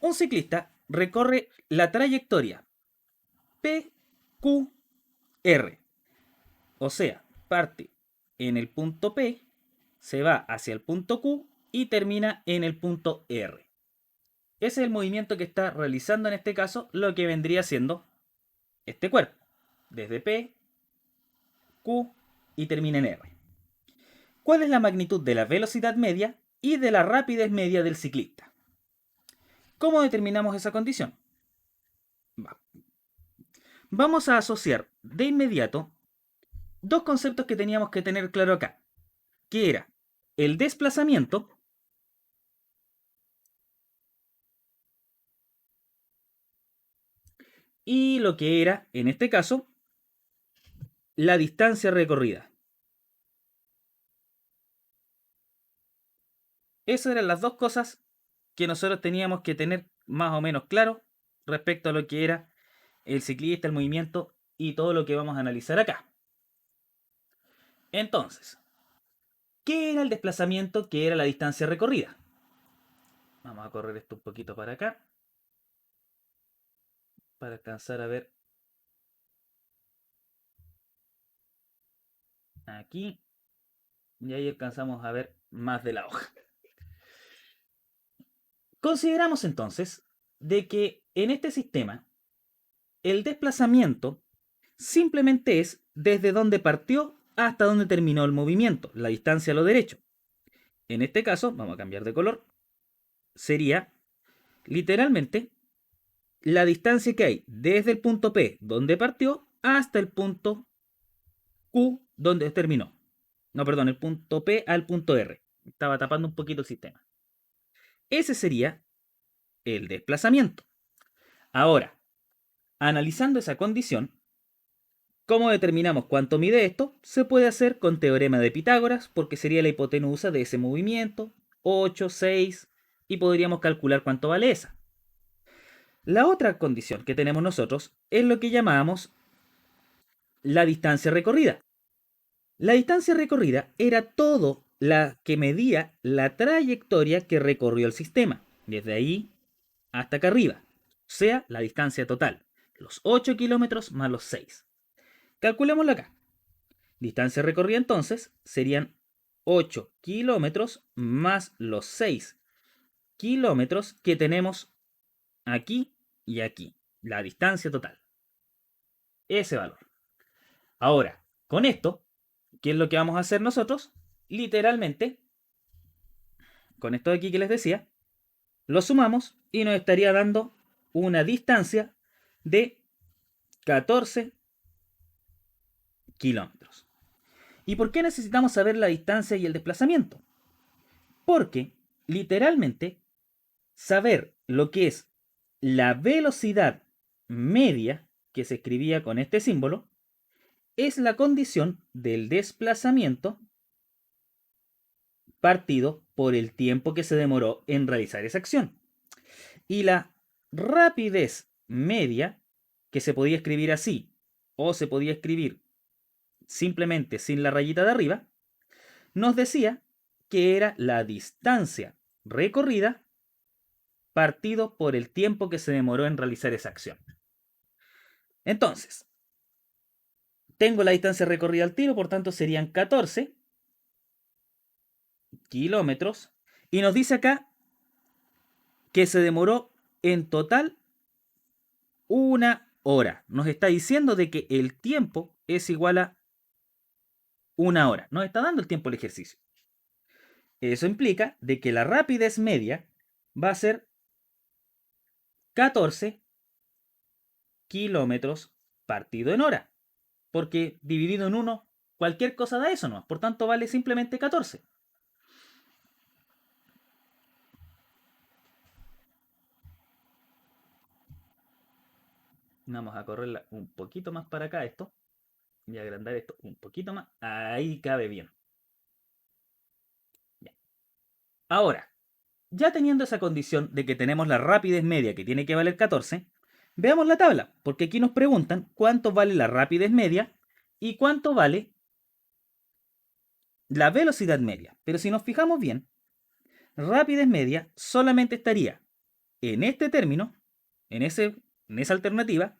Un ciclista recorre la trayectoria PQR, o sea, parte en el punto P, se va hacia el punto Q y termina en el punto R. Ese es el movimiento que está realizando en este caso lo que vendría siendo este cuerpo, desde P, Q y termina en R. ¿Cuál es la magnitud de la velocidad media y de la rapidez media del ciclista? ¿Cómo determinamos esa condición? Vamos a asociar de inmediato dos conceptos que teníamos que tener claro acá, que era el desplazamiento y lo que era, en este caso, la distancia recorrida. Esas eran las dos cosas que nosotros teníamos que tener más o menos claro respecto a lo que era el ciclista, el movimiento y todo lo que vamos a analizar acá. Entonces, ¿qué era el desplazamiento? ¿Qué era la distancia recorrida? Vamos a correr esto un poquito para acá para alcanzar a ver aquí y ahí alcanzamos a ver más de la hoja. Consideramos entonces de que en este sistema el desplazamiento simplemente es desde donde partió hasta donde terminó el movimiento, la distancia a lo derecho. En este caso, vamos a cambiar de color, sería literalmente la distancia que hay desde el punto P, donde partió, hasta el punto Q, donde terminó. No, perdón, el punto P al punto R. Estaba tapando un poquito el sistema. Ese sería el desplazamiento. Ahora, analizando esa condición, ¿cómo determinamos cuánto mide esto? Se puede hacer con teorema de Pitágoras, porque sería la hipotenusa de ese movimiento, 8, 6, y podríamos calcular cuánto vale esa. La otra condición que tenemos nosotros es lo que llamamos la distancia recorrida. La distancia recorrida era todo la que medía la trayectoria que recorrió el sistema, desde ahí hasta acá arriba, o sea, la distancia total, los 8 kilómetros más los 6. Calculémoslo acá. Distancia recorrida entonces serían 8 kilómetros más los 6 kilómetros que tenemos aquí y aquí. La distancia total. Ese valor. Ahora, con esto, ¿qué es lo que vamos a hacer nosotros? Literalmente, con esto de aquí que les decía, lo sumamos y nos estaría dando una distancia de 14 kilómetros. ¿Y por qué necesitamos saber la distancia y el desplazamiento? Porque, literalmente, saber lo que es la velocidad media, que se escribía con este símbolo, es la condición del desplazamiento partido por el tiempo que se demoró en realizar esa acción. Y la rapidez media, que se podía escribir así, o se podía escribir simplemente sin la rayita de arriba, nos decía que era la distancia recorrida partido por el tiempo que se demoró en realizar esa acción. Entonces, tengo la distancia recorrida al tiro, por tanto serían 14 kilómetros. Y nos dice acá que se demoró en total 1 hora. Nos está diciendo de que el tiempo es igual a 1 hora. Nos está dando el tiempo del ejercicio. Eso implica de que la rapidez media va a ser 14 kilómetros partido en hora. Porque dividido en 1, cualquier cosa da eso, ¿no? Por tanto, vale simplemente 14. Vamos a correrla un poquito más para acá esto. Y agrandar esto un poquito más. Ahí cabe bien. Ya. Ahora, ya teniendo esa condición de que tenemos la rapidez media que tiene que valer 14, veamos la tabla, porque aquí nos preguntan cuánto vale la rapidez media y cuánto vale la velocidad media. Pero si nos fijamos bien, rapidez media solamente estaría en este término, en esa alternativa,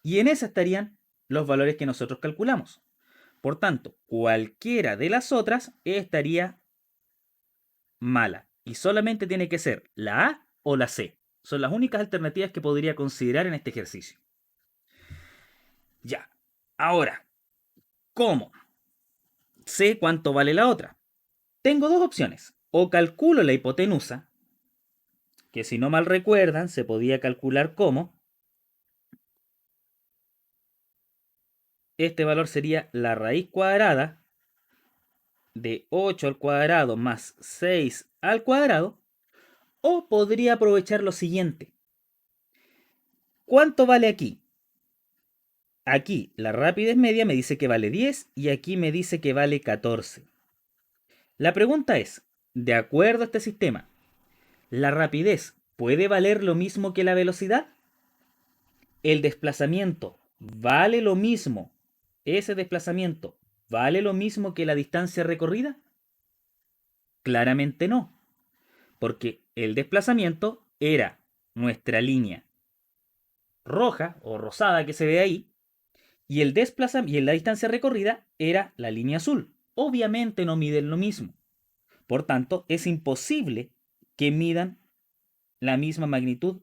y en esa estarían los valores que nosotros calculamos. Por tanto, cualquiera de las otras estaría mala. Y solamente tiene que ser la A o la C. Son las únicas alternativas que podría considerar en este ejercicio. Ya. Ahora, ¿cómo sé cuánto vale la otra? Tengo dos opciones. O calculo la hipotenusa, que si no mal recuerdan, se podía calcular como este valor sería la raíz cuadrada de 8 al cuadrado más 6 al cuadrado. O podría aprovechar lo siguiente. ¿Cuánto vale aquí? Aquí la rapidez media me dice que vale 10 y aquí me dice que vale 14. La pregunta es, de acuerdo a este sistema, ¿la rapidez puede valer lo mismo que la velocidad? ¿El desplazamiento vale lo mismo? ¿Ese desplazamiento vale lo mismo que la distancia recorrida? Claramente no, porque el desplazamiento era nuestra línea roja o rosada que se ve ahí, y la distancia recorrida era la línea azul. Obviamente no miden lo mismo. Por tanto, es imposible que midan la misma magnitud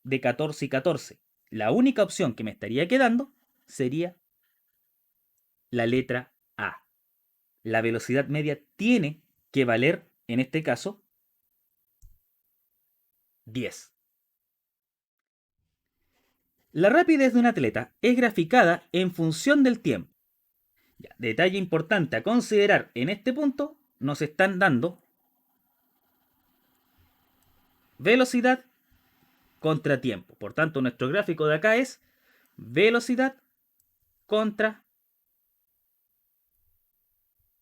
de 14 y 14. La única opción que me estaría quedando sería la letra A. La velocidad media tiene que valer, en este caso, 10. La rapidez de un atleta es graficada en función del tiempo. Ya, detalle importante a considerar en este punto, nos están dando velocidad contra tiempo. Por tanto, nuestro gráfico de acá es velocidad contra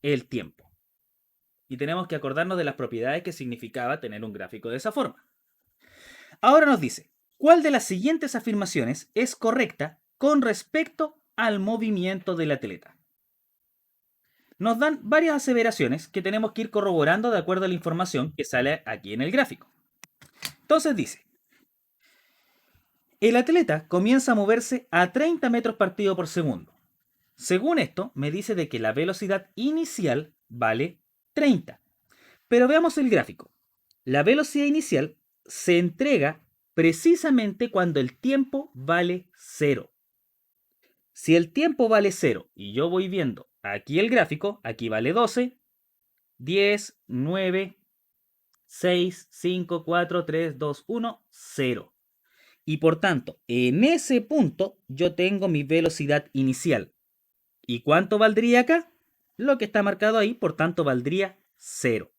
el tiempo. Y tenemos que acordarnos de las propiedades que significaba tener un gráfico de esa forma. Ahora nos dice, ¿cuál de las siguientes afirmaciones es correcta con respecto al movimiento del atleta? Nos dan varias aseveraciones que tenemos que ir corroborando de acuerdo a la información que sale aquí en el gráfico. Entonces dice, el atleta comienza a moverse a 30 metros partido por segundo. Según esto, me dice de que la velocidad inicial vale 30. Pero veamos el gráfico. La velocidad inicial se entrega precisamente cuando el tiempo vale 0. Si el tiempo vale 0 y yo voy viendo aquí el gráfico, aquí vale 12, 10, 9, 6, 5, 4, 3, 2, 1, 0. Y por tanto, en ese punto yo tengo mi velocidad inicial. ¿Y cuánto valdría acá? Lo que está marcado ahí, por tanto, valdría 0.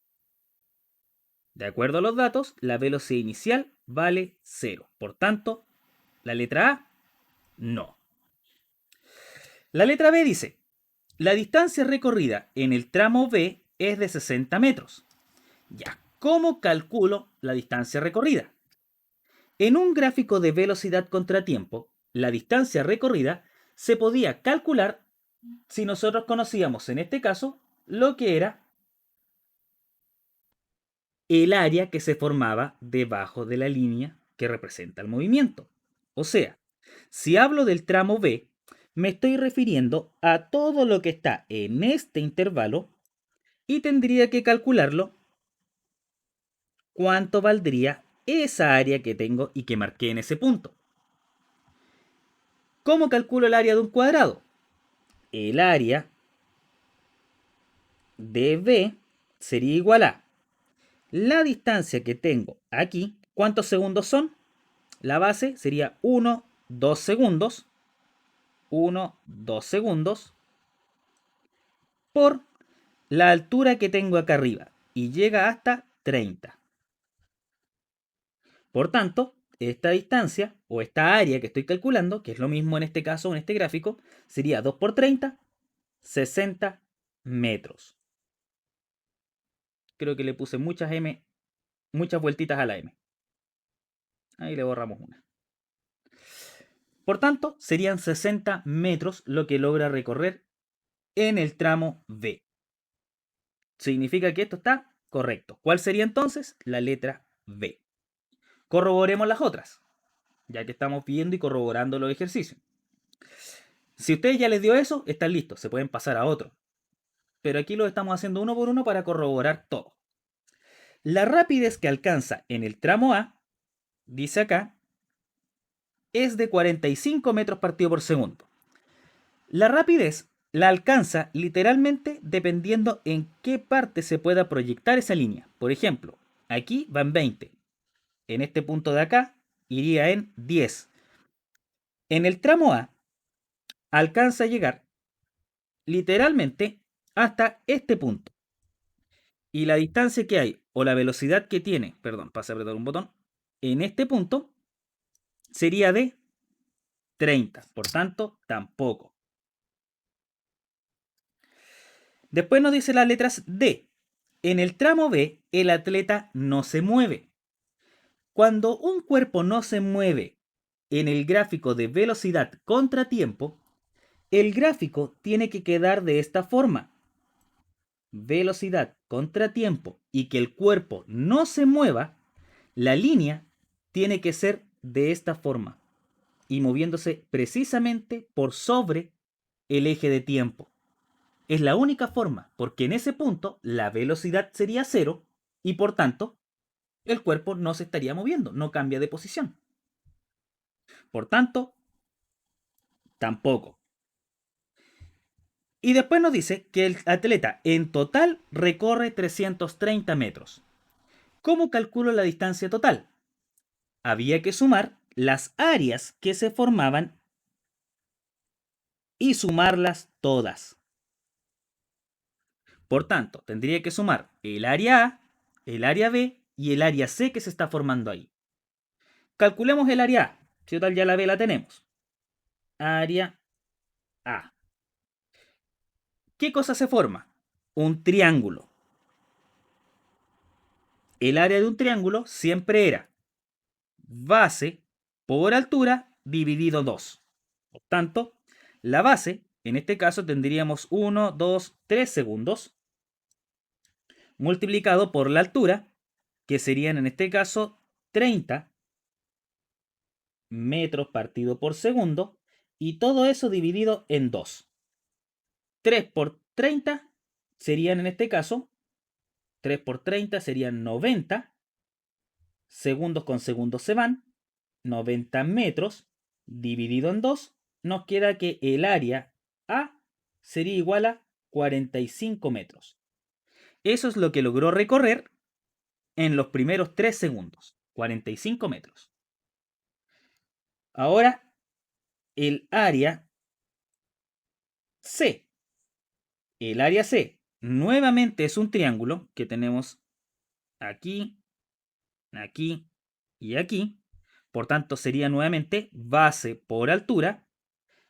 De acuerdo a los datos, la velocidad inicial vale 0. Por tanto, la letra A, no. La letra B dice, la distancia recorrida en el tramo B es de 60 metros. Ya, ¿cómo calculo la distancia recorrida? En un gráfico de velocidad contra tiempo, la distancia recorrida se podía calcular si nosotros conocíamos en este caso lo que era el área que se formaba debajo de la línea que representa el movimiento. O sea, si hablo del tramo B, me estoy refiriendo a todo lo que está en este intervalo y tendría que calcularlo cuánto valdría esa área que tengo y que marqué en ese punto. ¿Cómo calculo el área de un cuadrado? El área de B sería igual a la distancia que tengo aquí. ¿Cuántos segundos son? La base sería 1, 2 segundos. 1, 2 segundos. Por la altura que tengo acá arriba. Y llega hasta 30. Por tanto, esta distancia o esta área que estoy calculando, que es lo mismo en este caso, en este gráfico, sería 2 por 30, 60 metros. Creo que le puse muchas vueltitas a la M. Ahí le borramos una. Por tanto, serían 60 metros lo que logra recorrer en el tramo B. Significa que esto está correcto. ¿Cuál sería entonces? La letra B. Corroboremos las otras, ya que estamos viendo y corroborando los ejercicios. Si a ustedes ya les dio eso, están listos, se pueden pasar a otro. Pero aquí lo estamos haciendo uno por uno para corroborar todo. La rapidez que alcanza en el tramo A, dice acá, es de 45 metros partido por segundo. La rapidez la alcanza literalmente dependiendo en qué parte se pueda proyectar esa línea. Por ejemplo, aquí va en 20. En este punto de acá iría en 10. En el tramo A alcanza a llegar literalmente hasta este punto. Y la distancia que hay o la velocidad que tiene, perdón, pasa a apretar un botón, en este punto sería de 30. Por tanto, tampoco. Después nos dice las letras D. En el tramo B, el atleta no se mueve. Cuando un cuerpo no se mueve en el gráfico de velocidad contra tiempo, el gráfico tiene que quedar de esta forma. Velocidad contra tiempo y que el cuerpo no se mueva, la línea tiene que ser de esta forma y moviéndose precisamente por sobre el eje de tiempo. Es la única forma, porque en ese punto la velocidad sería cero y por tanto el cuerpo no se estaría moviendo, no cambia de posición. Por tanto, tampoco. Y después nos dice que el atleta en total recorre 330 metros. ¿Cómo calculo la distancia total? Había que sumar las áreas que se formaban y sumarlas todas. Por tanto, tendría que sumar el área A, el área B y el área C que se está formando ahí. Calculemos el área A. Si total ya la B la tenemos. Área A. ¿Qué cosa se forma? Un triángulo. El área de un triángulo siempre era base por altura dividido 2. Por tanto, la base, en este caso tendríamos 1, 2, 3 segundos, multiplicado por la altura, que serían en este caso 30 metros partido por segundo, y todo eso dividido en 2. 3 por 30 serían en este caso, 3 por 30 serían 90, segundos con segundos se van, 90 metros dividido en 2, nos queda que el área A sería igual a 45 metros. Eso es lo que logró recorrer en los primeros 3 segundos, 45 metros. Ahora, el área C. El área C nuevamente es un triángulo que tenemos aquí, aquí y aquí. Por tanto, sería nuevamente base por altura.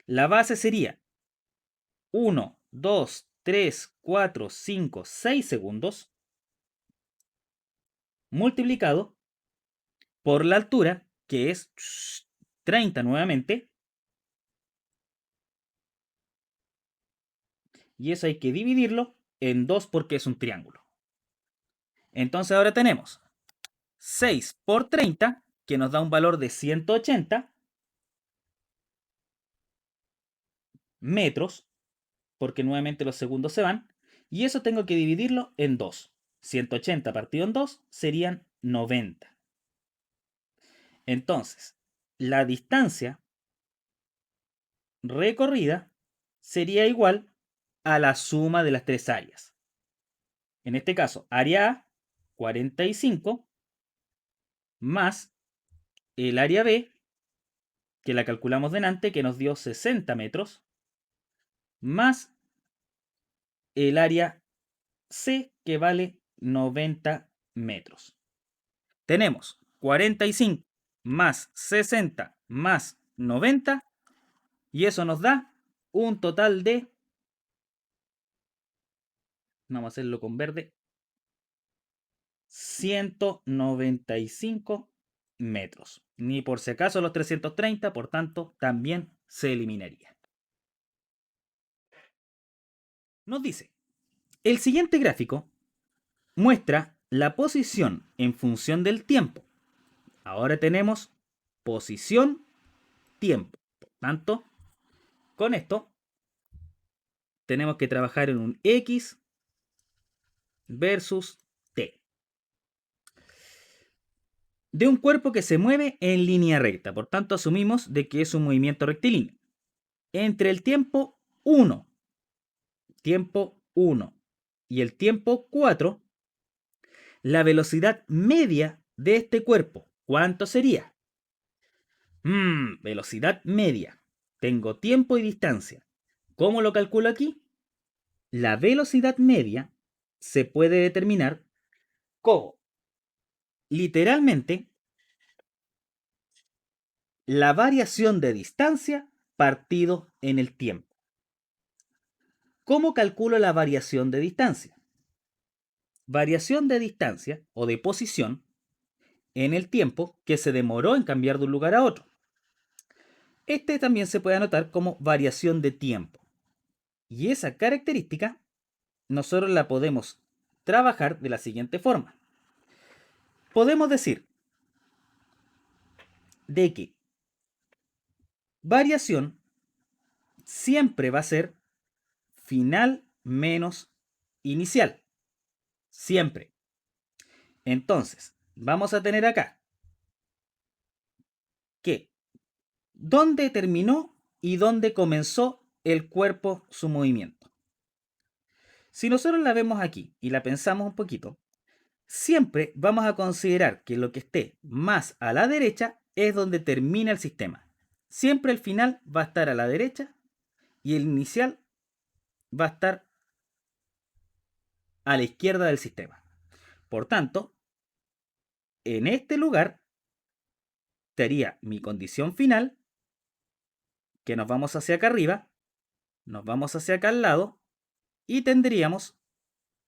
La base sería 1, 2, 3, 4, 5, 6 segundos multiplicado por la altura, que es 30 nuevamente. Y eso hay que dividirlo en 2 porque es un triángulo. Entonces ahora tenemos 6 por 30, que nos da un valor de 180 metros, porque nuevamente los segundos se van, y eso tengo que dividirlo en 2. 180 partido en 2 serían 90. Entonces, la distancia recorrida sería igual a la suma de las tres áreas. En este caso, área A, 45, más el área B, que la calculamos delante, que nos dio 60 metros, más el área C, que vale 90 metros. Tenemos 45 más 60 más 90, y eso nos da un total de, vamos a hacerlo con verde, 195 metros. Ni por si acaso los 330, por tanto, también se eliminaría. Nos dice, el siguiente gráfico muestra la posición en función del tiempo. Ahora tenemos posición, tiempo. Por tanto, con esto tenemos que trabajar en un X versus T. De un cuerpo que se mueve en línea recta. Por tanto, asumimos de que es un movimiento rectilíneo. Entre el tiempo 1 y el tiempo 4, la velocidad media de este cuerpo, ¿cuánto sería? Velocidad media. Tengo tiempo y distancia. ¿Cómo lo calculo aquí? La velocidad media se puede determinar como literalmente la variación de distancia partido en el tiempo. ¿Cómo calculo la variación de distancia? Variación de distancia o de posición en el tiempo que se demoró en cambiar de un lugar a otro. Este también se puede anotar como variación de tiempo. Y esa característica nosotros la podemos trabajar de la siguiente forma. Podemos decir de que variación siempre va a ser final menos inicial. Siempre. Entonces, vamos a tener acá que dónde terminó y dónde comenzó el cuerpo su movimiento. Si nosotros la vemos aquí y la pensamos un poquito, siempre vamos a considerar que lo que esté más a la derecha es donde termina el sistema. Siempre el final va a estar a la derecha y el inicial va a estar a la izquierda del sistema. Por tanto, en este lugar estaría mi condición final, que nos vamos hacia acá arriba, nos vamos hacia acá al lado y tendríamos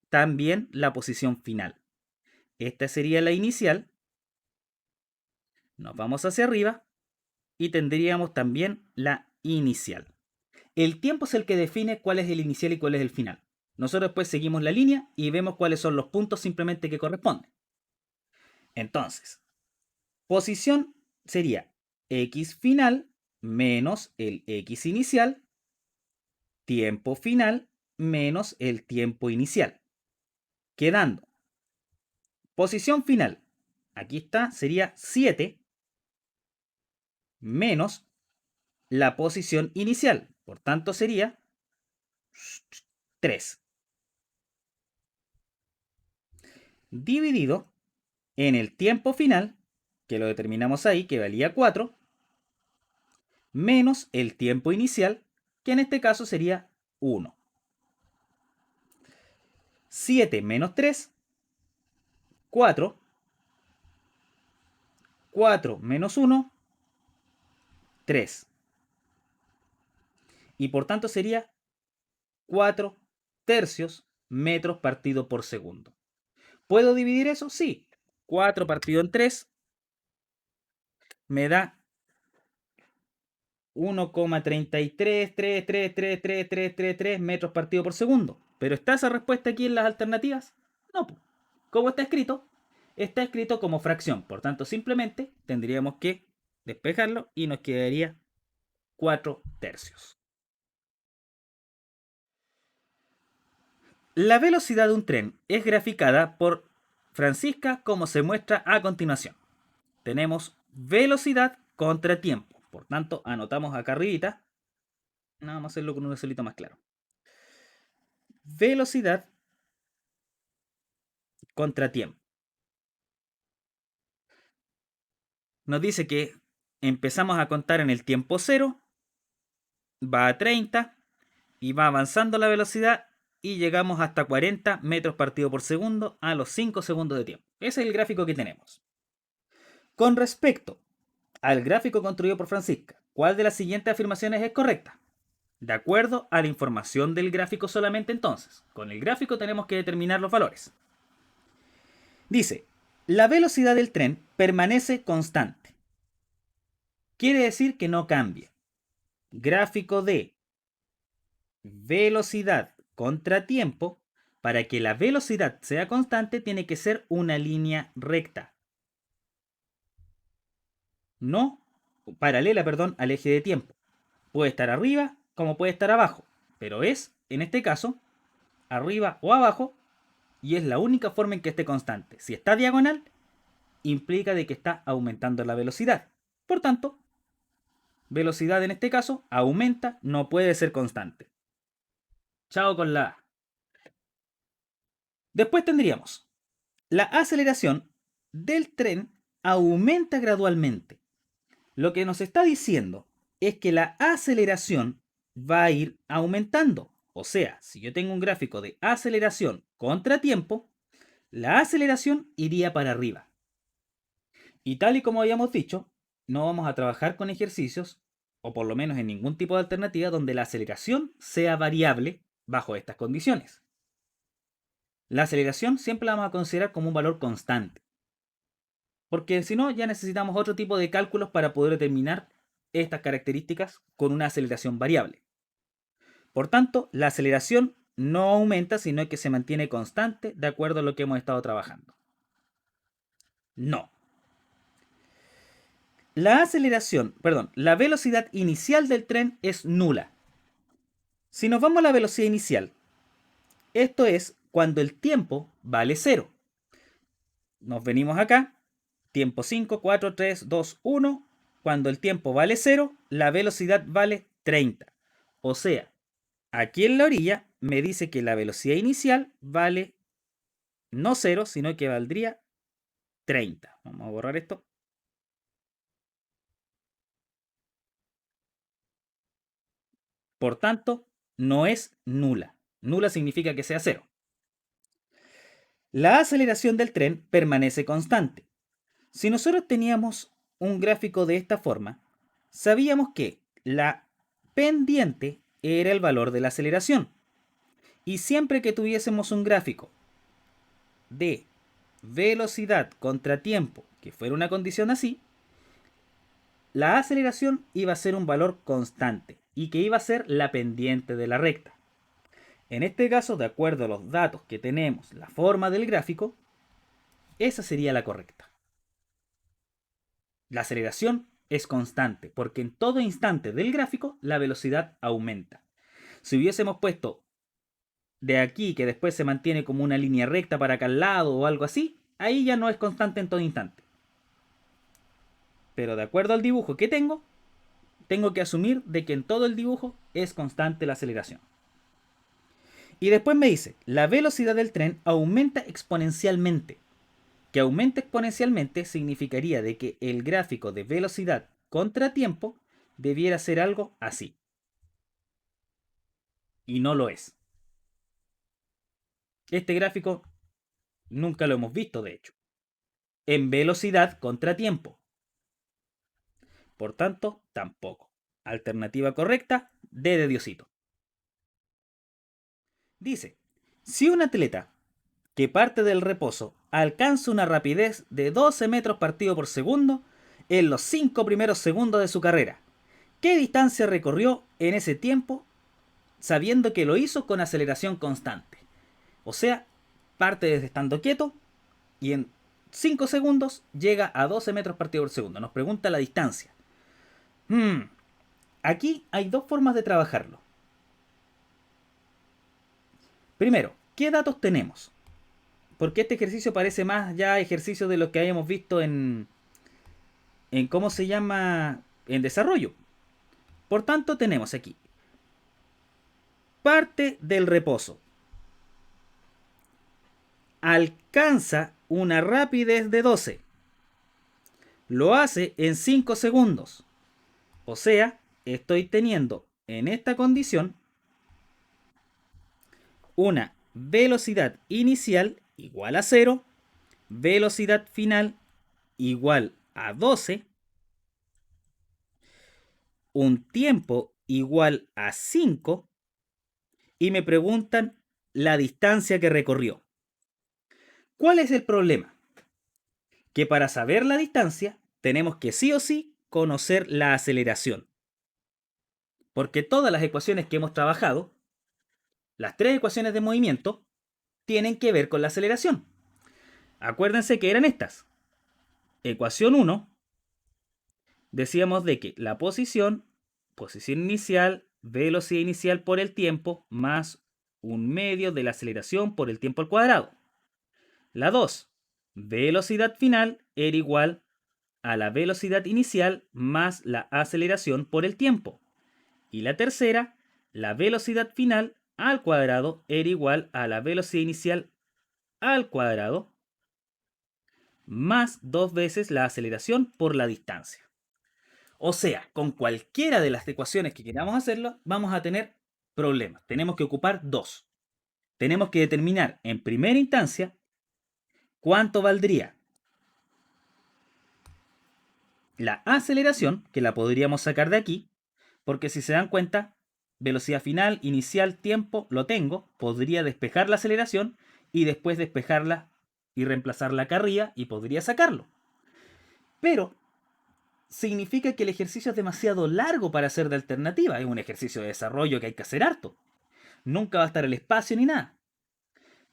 también la posición final. Esta sería la inicial, nos vamos hacia arriba y tendríamos también la inicial. El tiempo es el que define cuál es el inicial y cuál es el final. Nosotros después seguimos la línea y vemos cuáles son los puntos simplemente que corresponden. Entonces, posición sería X final menos el X inicial, tiempo final menos el tiempo inicial. Quedando posición final, aquí está, sería 7 menos la posición inicial. Por tanto, sería 3. Dividido en el tiempo final, que lo determinamos ahí, que valía 4, menos el tiempo inicial, que en este caso sería 1. 7 menos 3, 4. 4 menos 1, 3. Y por tanto sería 4 tercios metros partido por segundo. ¿Puedo dividir eso? Sí. 4 partido en 3 me da 1,3333333 metros partido por segundo. ¿Pero está esa respuesta aquí en las alternativas? No. ¿Cómo está escrito? Está escrito como fracción. Por tanto, simplemente tendríamos que despejarlo y nos quedaría 4 tercios. La velocidad de un tren es graficada por Francisca como se muestra a continuación. Tenemos velocidad contra tiempo. Por tanto, anotamos acá arribita. Vamos a hacerlo con un solito más claro. Velocidad contra tiempo. Nos dice que empezamos a contar en el tiempo 0, va a 30 y va avanzando la velocidad y llegamos hasta 40 metros partido por segundo a los 5 segundos de tiempo. Ese es el gráfico que tenemos. Con respecto al gráfico construido por Francisca, ¿cuál de las siguientes afirmaciones es correcta? De acuerdo a la información del gráfico solamente entonces. Con el gráfico tenemos que determinar los valores. Dice, la velocidad del tren permanece constante. Quiere decir que no cambia. Gráfico de velocidad contra tiempo. Para que la velocidad sea constante tiene que ser una línea recta. no paralela, perdón, al eje de tiempo. Puede estar arriba como puede estar abajo, pero es, en este caso, arriba o abajo, y es la única forma en que esté constante. Si está diagonal, implica de que está aumentando la velocidad. Por tanto, velocidad en este caso aumenta, no puede ser constante. Chao con la A. Después tendríamos la aceleración del tren aumenta gradualmente. Lo que nos está diciendo es que la aceleración va a ir aumentando. O sea, si yo tengo un gráfico de aceleración contra tiempo, la aceleración iría para arriba. Y tal y como habíamos dicho, no vamos a trabajar con ejercicios, o por lo menos en ningún tipo de alternativa, donde la aceleración sea variable bajo estas condiciones. La aceleración siempre la vamos a considerar como un valor constante. Porque si no, ya necesitamos otro tipo de cálculos para poder determinar estas características con una aceleración variable. Por tanto, la aceleración no aumenta, sino que se mantiene constante de acuerdo a lo que hemos estado trabajando. No. La aceleración, perdón, la velocidad inicial del tren es nula. Si nos vamos a la velocidad inicial, esto es cuando el tiempo vale 0. Nos venimos acá, tiempo 5, 4, 3, 2, 1. Cuando el tiempo vale 0, la velocidad vale 30. O sea, aquí en la orilla me dice que la velocidad inicial vale no 0, sino que valdría 30. Vamos a borrar esto. Por tanto, no es nula. Nula significa que sea 0. La aceleración del tren permanece constante. Si nosotros teníamos un gráfico de esta forma, sabíamos que la pendiente era el valor de la aceleración. Y siempre que tuviésemos un gráfico de velocidad contra tiempo, que fuera una condición así, la aceleración iba a ser un valor constante y que iba a ser la pendiente de la recta. En este caso, de acuerdo a los datos que tenemos, la forma del gráfico, esa sería la correcta. La aceleración es constante porque en todo instante del gráfico la velocidad aumenta. Si hubiésemos puesto de aquí que después se mantiene como una línea recta para acá al lado o algo así, ahí ya no es constante en todo instante. Pero de acuerdo al dibujo que tengo que asumir de que en todo el dibujo es constante la aceleración. Y después me dice, la velocidad del tren aumenta exponencialmente. Que aumente exponencialmente significaría de que el gráfico de velocidad contra tiempo debiera ser algo así. Y no lo es. Este gráfico nunca lo hemos visto, de hecho. En velocidad contra tiempo. Por tanto, tampoco. Alternativa correcta, D de Diosito. Dice, si un atleta que parte del reposo alcanza una rapidez de 12 metros partido por segundo en los 5 primeros segundos de su carrera, ¿qué distancia recorrió en ese tiempo sabiendo que lo hizo con aceleración constante? O sea, parte desde estando quieto y en 5 segundos llega a 12 metros partido por segundo. Nos pregunta la distancia. Aquí hay dos formas de trabajarlo. Primero, ¿qué datos tenemos? Porque este ejercicio parece más ya ejercicio de lo que hayamos visto en cómo se llama, en desarrollo. Por tanto, tenemos aquí parte del reposo. Alcanza una rapidez de 12. Lo hace en 5 segundos. O sea, estoy teniendo en esta condición una velocidad inicial igual a 0, velocidad final igual a 12, un tiempo igual a 5 y me preguntan la distancia que recorrió. ¿Cuál es el problema? Que para saber la distancia tenemos que sí o sí conocer la aceleración. Porque todas las ecuaciones que hemos trabajado, las tres ecuaciones de movimiento, tienen que ver con la aceleración. Acuérdense que eran estas. Ecuación 1, decíamos de que la posición inicial, velocidad inicial por el tiempo, más un medio de la aceleración por el tiempo al cuadrado. La 2, velocidad final era igual a la velocidad inicial más la aceleración por el tiempo. Y la tercera, la velocidad final al cuadrado era igual a la velocidad inicial al cuadrado más 2 veces la aceleración por la distancia. O sea, con cualquiera de las ecuaciones que queramos hacerlo, vamos a tener problemas. Tenemos que ocupar dos. Tenemos que determinar en primera instancia cuánto valdría la aceleración, que la podríamos sacar de aquí, porque si se dan cuenta, velocidad final, inicial, tiempo, lo tengo. Podría despejar la aceleración y después despejarla y reemplazarla acá arriba y podría sacarlo. Pero significa que el ejercicio es demasiado largo para ser de alternativa. Es un ejercicio de desarrollo que hay que hacer harto. Nunca va a estar el espacio ni nada.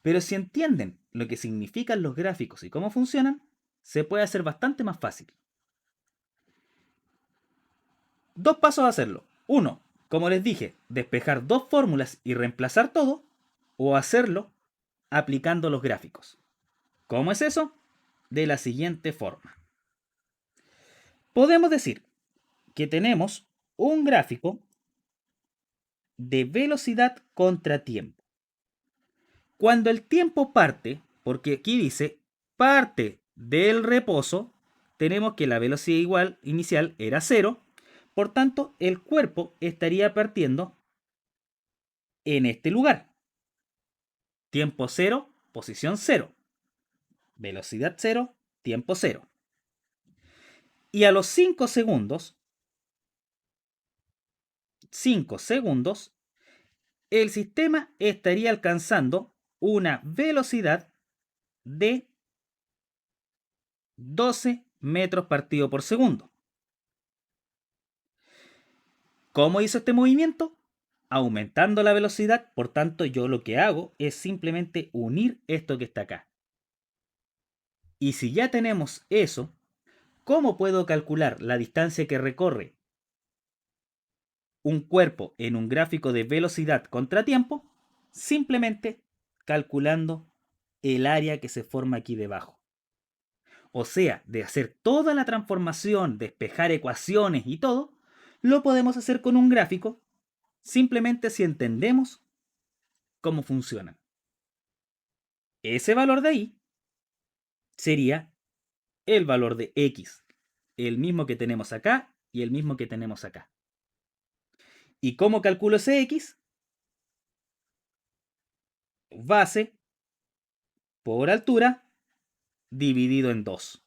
Pero si entienden lo que significan los gráficos y cómo funcionan, se puede hacer bastante más fácil. Dos pasos a hacerlo. Uno, como les dije, despejar dos fórmulas y reemplazar todo, o hacerlo aplicando los gráficos. ¿Cómo es eso? De la siguiente forma. Podemos decir que tenemos un gráfico de velocidad contra tiempo. Cuando el tiempo parte, porque aquí dice parte del reposo, tenemos que la velocidad igual inicial era 0, por tanto el cuerpo estaría partiendo en este lugar. Tiempo 0, posición 0. Velocidad 0, tiempo 0. Y a los 5 segundos, el sistema estaría alcanzando una velocidad de 12 metros partido por segundo. ¿Cómo hizo este movimiento? Aumentando la velocidad, por tanto yo lo que hago es simplemente unir esto que está acá. Y si ya tenemos eso, ¿cómo puedo calcular la distancia que recorre un cuerpo en un gráfico de velocidad contra tiempo? Simplemente calculando el área que se forma aquí debajo. O sea, de hacer toda la transformación, despejar ecuaciones y todo, lo podemos hacer con un gráfico, simplemente si entendemos cómo funcionan. Ese valor de ahí sería el valor de x, el mismo que tenemos acá y el mismo que tenemos acá. ¿Y cómo calculo ese x? Base por altura dividido en 2.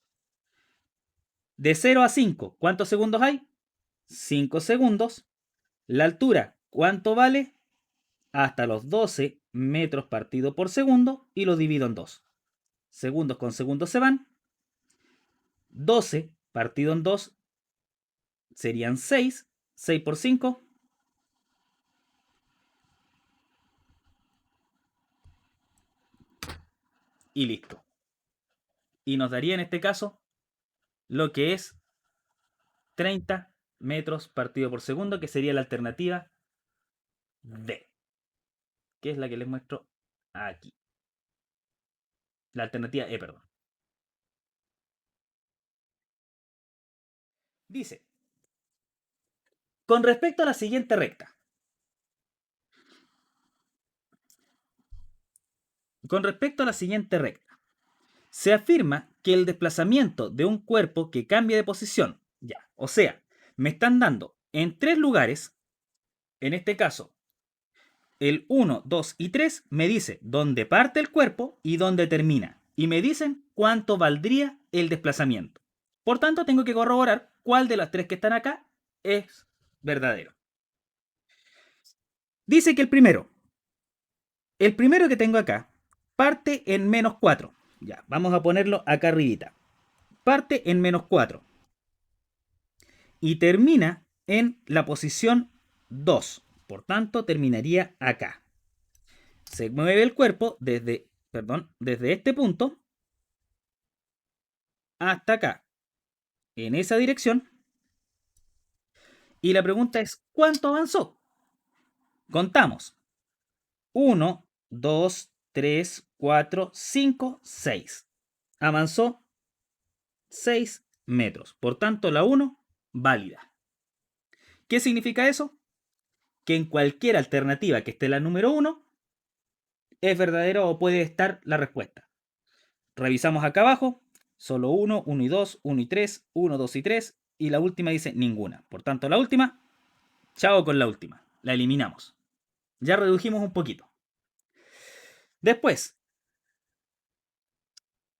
De 0 a 5, ¿cuántos segundos hay? 5 segundos. La altura, ¿cuánto vale? Hasta los 12 metros partido por segundo y lo divido en 2. Segundos con segundos se van. 12 partido en 2 serían 6. 6 por 5. Y listo. Y nos daría en este caso lo que es 30 metros partido por segundo, que sería la alternativa D, que es la que les muestro aquí. La alternativa E, perdón. Dice, con respecto a la siguiente recta. Con respecto a la siguiente recta, se afirma que el desplazamiento de un cuerpo que cambia de posición, ya, o sea, me están dando en 3 lugares, en este caso, el 1, 2 y 3 me dice dónde parte el cuerpo y dónde termina. Y me dicen cuánto valdría el desplazamiento. Por tanto, tengo que corroborar cuál de las 3 que están acá es verdadero. Dice que el primero que tengo acá, parte en menos 4. Ya, vamos a ponerlo acá arribita. Parte en menos 4. Y termina en la posición 2. Por tanto, terminaría acá. Se mueve el cuerpo desde este punto hasta acá. En esa dirección. Y la pregunta es, ¿cuánto avanzó? Contamos. 1, 2, 3, 4, 5, 6. Avanzó 6 metros. Por tanto, la 1, válida. ¿Qué significa eso? Que en cualquier alternativa que esté la número 1, es verdadero o puede estar la respuesta. Revisamos acá abajo, solo 1, 1 y 2, 1 y 3, 1, 2 y 3, y la última dice ninguna. Por tanto, la última, chao con la última. La eliminamos. Ya redujimos un poquito. Después,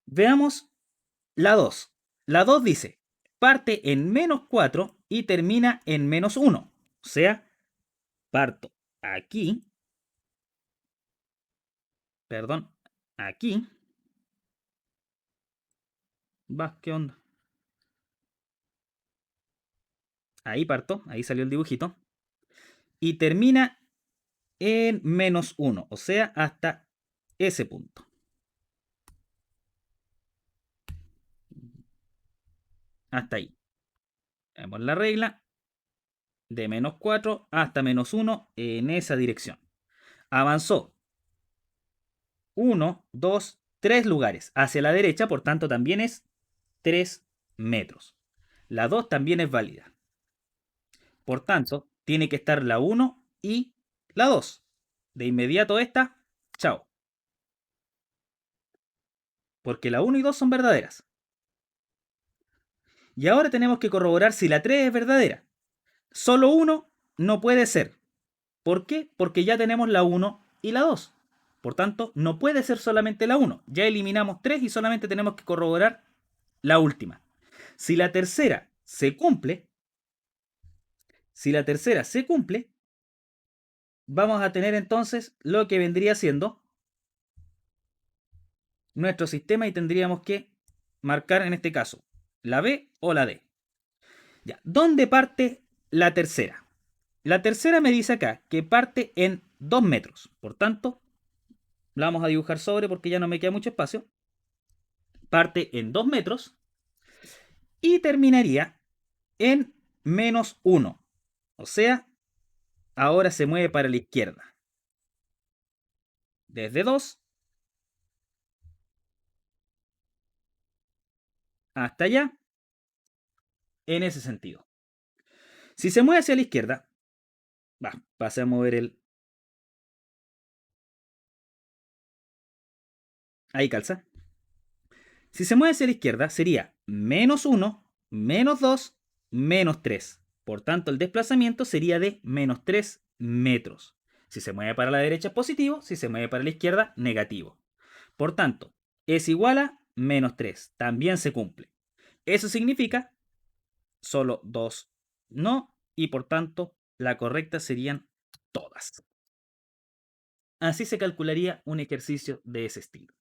veamos la 2. La 2 dice, parte en menos 4 y termina en menos 1. O sea, parto aquí, perdón, aquí. Va, ¿qué onda? Ahí parto, ahí salió el dibujito. Y termina en menos 1, o sea, hasta ese punto. Hasta ahí. Vemos la regla de menos 4 hasta menos 1 en esa dirección. Avanzó 1, 2, 3 lugares hacia la derecha, por tanto también es 3 metros. La 2 también es válida. Por tanto, tiene que estar la 1 y la 2. De inmediato esta, chao. Porque la 1 y 2 son verdaderas. Y ahora tenemos que corroborar si la 3 es verdadera. Solo 1 no puede ser. ¿Por qué? Porque ya tenemos la 1 y la 2. Por tanto, no puede ser solamente la 1. Ya eliminamos 3 y solamente tenemos que corroborar la última. Si la tercera se cumple, vamos a tener entonces lo que vendría siendo nuestro sistema y tendríamos que marcar en este caso la B o la D. Ya, ¿dónde parte la tercera? La tercera me dice acá que parte en 2 metros. Por tanto, la vamos a dibujar sobre porque ya no me queda mucho espacio. Parte en 2 metros y terminaría en menos 1. O sea, ahora se mueve para la izquierda. Desde 2 hasta allá, en ese sentido. Si se mueve hacia la izquierda, pase a mover el... Ahí calza. Si se mueve hacia la izquierda, sería menos 1, menos 2, menos 3. Por tanto, el desplazamiento sería de menos 3 metros. Si se mueve para la derecha es positivo, si se mueve para la izquierda, negativo. Por tanto, es igual a menos 3. También se cumple. Eso significa solo 2 no, y por tanto, la correcta serían todas. Así se calcularía un ejercicio de ese estilo.